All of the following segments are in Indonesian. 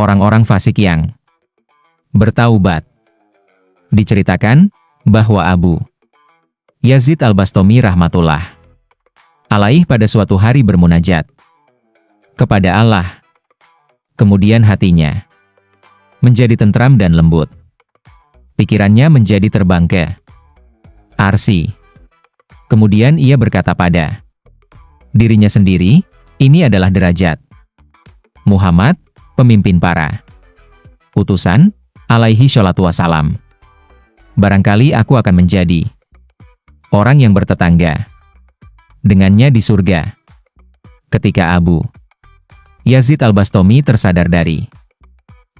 orang-orang fasik yang bertaubat. Diceritakan bahwa Abu Yazid Al-Bastami rahmatullah alaih pada suatu hari bermunajat kepada Allah. Kemudian hatinya menjadi tentram dan lembut. Pikirannya menjadi terbang ke Arsy. Kemudian ia berkata pada dirinya sendiri, ini adalah derajat Muhammad, pemimpin para utusan, alaihi sholatu wassalam. Barangkali aku akan menjadi orang yang bertetangga dengannya di surga. Ketika Abu Yazid Al-Bastami tersadar dari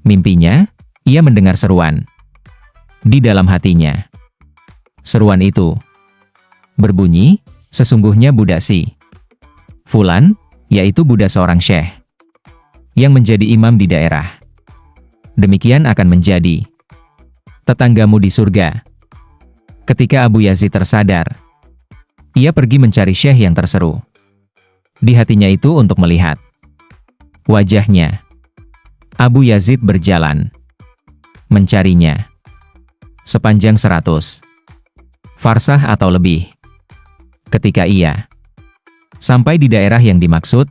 mimpinya, ia mendengar seruan di dalam hatinya. Seruan itu berbunyi, sesungguhnya budak si Fulan, yaitu budak seorang syekh yang menjadi imam di daerah. Demikian akan menjadi tetanggamu di surga. Ketika Abu Yazid tersadar, ia pergi mencari syekh yang terseru di hatinya itu untuk melihat wajahnya. Abu Yazid berjalan mencarinya sepanjang 100 farsah atau lebih. Ketika ia sampai di daerah yang dimaksud,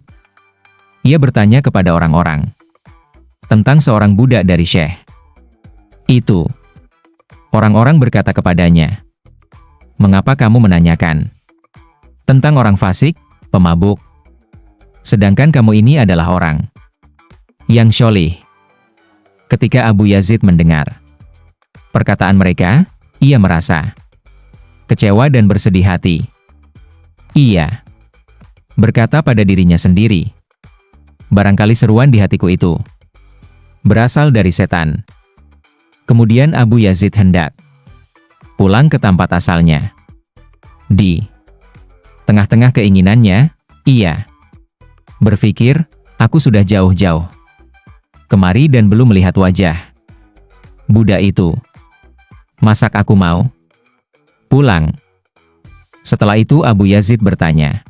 ia bertanya kepada orang-orang tentang seorang budak dari syekh itu. Orang-orang berkata kepadanya, "Mengapa kamu menanyakan tentang orang fasik, pemabuk? Sedangkan kamu ini adalah orang yang syolih." Ketika Abu Yazid mendengar perkataan mereka, ia merasa kecewa dan bersedih hati. Ia berkata pada dirinya sendiri, barangkali seruan di hatiku itu berasal dari setan. Kemudian Abu Yazid hendak pulang ke tempat asalnya. Di tengah-tengah keinginannya, ia berpikir, aku sudah jauh-jauh kemari dan belum melihat wajah budak itu. Masak aku mau pulang? Setelah itu Abu Yazid bertanya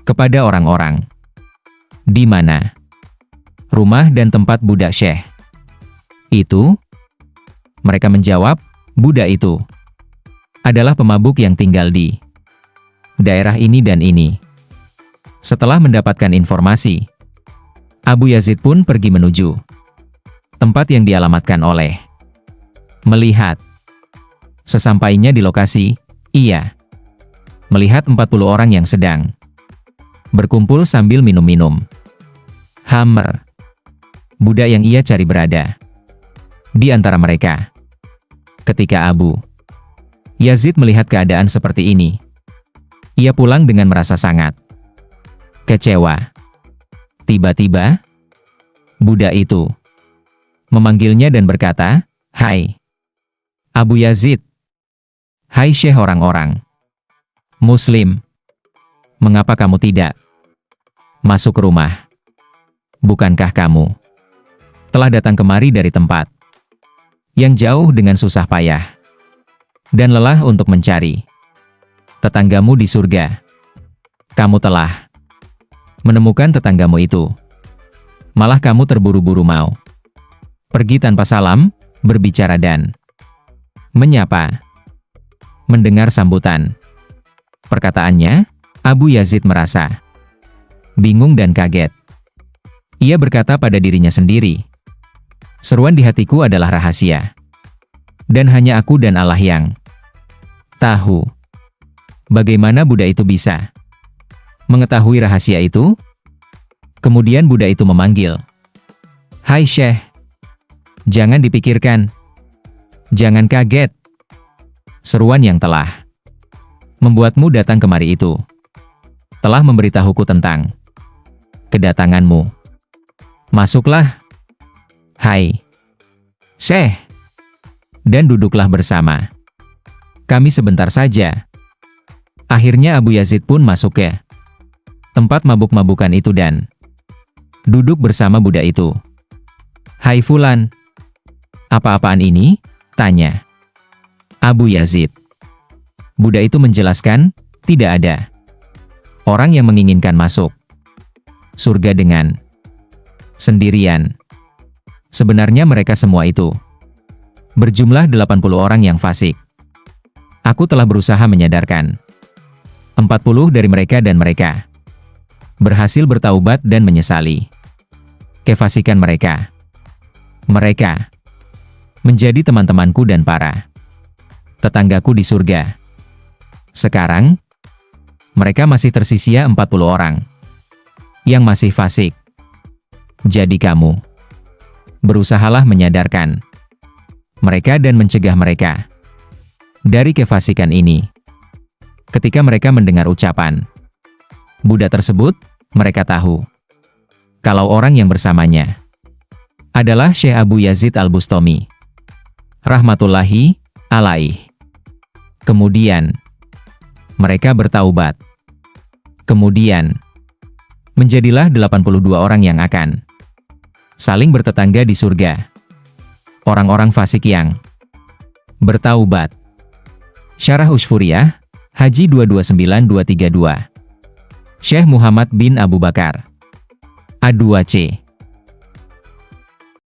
kepada orang-orang, di mana rumah dan tempat budak syekh itu? Mereka menjawab, budak itu adalah pemabuk yang tinggal di daerah ini dan ini. Setelah mendapatkan informasi, Abu Yazid pun pergi menuju tempat yang dialamatkan oleh. Melihat sesampainya di lokasi, ia melihat 40 orang yang sedang berkumpul sambil minum-minum Hammer. Budak yang ia cari berada di antara mereka. Ketika Abu Yazid melihat keadaan seperti ini, ia pulang dengan merasa sangat kecewa. Tiba-tiba, budak itu memanggilnya dan berkata, "Hai, Abu Yazid. Hai syekh orang-orang Muslim. Mengapa kamu tidak masuk ke rumah? Bukankah kamu telah datang kemari dari tempat yang jauh dengan susah payah dan lelah untuk mencari tetanggamu di surga? Kamu telah menemukan tetanggamu itu. Malah kamu terburu-buru mau pergi tanpa salam, berbicara dan menyapa." Mendengar sambutan perkataannya, Abu Yazid merasa bingung dan kaget. Ia berkata pada dirinya sendiri, seruan di hatiku adalah rahasia, dan hanya aku dan Allah yang tahu. Bagaimana budak itu bisa mengetahui rahasia itu? Kemudian budak itu memanggil, "Hai syekh, jangan dipikirkan, jangan kaget. Seruan yang telah membuatmu datang kemari itu telah memberitahuku tentang kedatanganmu. Masuklah, hai syekh, dan duduklah bersama kami sebentar saja." Akhirnya Abu Yazid pun masuk ke tempat mabuk-mabukan itu dan duduk bersama budak itu. "Hai Fulan, apa-apaan ini?" tanya Abu Yazid. Budak itu menjelaskan, tidak ada orang yang menginginkan masuk surga dengan sendirian. Sebenarnya mereka semua itu berjumlah 80 orang yang fasik. Aku telah berusaha menyadarkan 40 dari mereka dan mereka berhasil bertaubat dan menyesali kefasikan mereka. Mereka menjadi teman-temanku dan para tetanggaku di surga. Sekarang, mereka masih tersisa 40 orang yang masih fasik. Jadi kamu berusahalah menyadarkan mereka dan mencegah mereka dari kefasikan ini. Ketika mereka mendengar ucapan Buddha tersebut, mereka tahu kalau orang yang bersamanya adalah Syekh Abu Yazid Al-Bustami rahmatullahi alaih. Kemudian, mereka bertaubat. Kemudian, menjadilah 82 orang yang akan saling bertetangga di surga. Orang-orang fasik yang bertaubat. Syarah Ushfuriyah, Haji 229232. Syekh Muhammad bin Abu Bakar A2C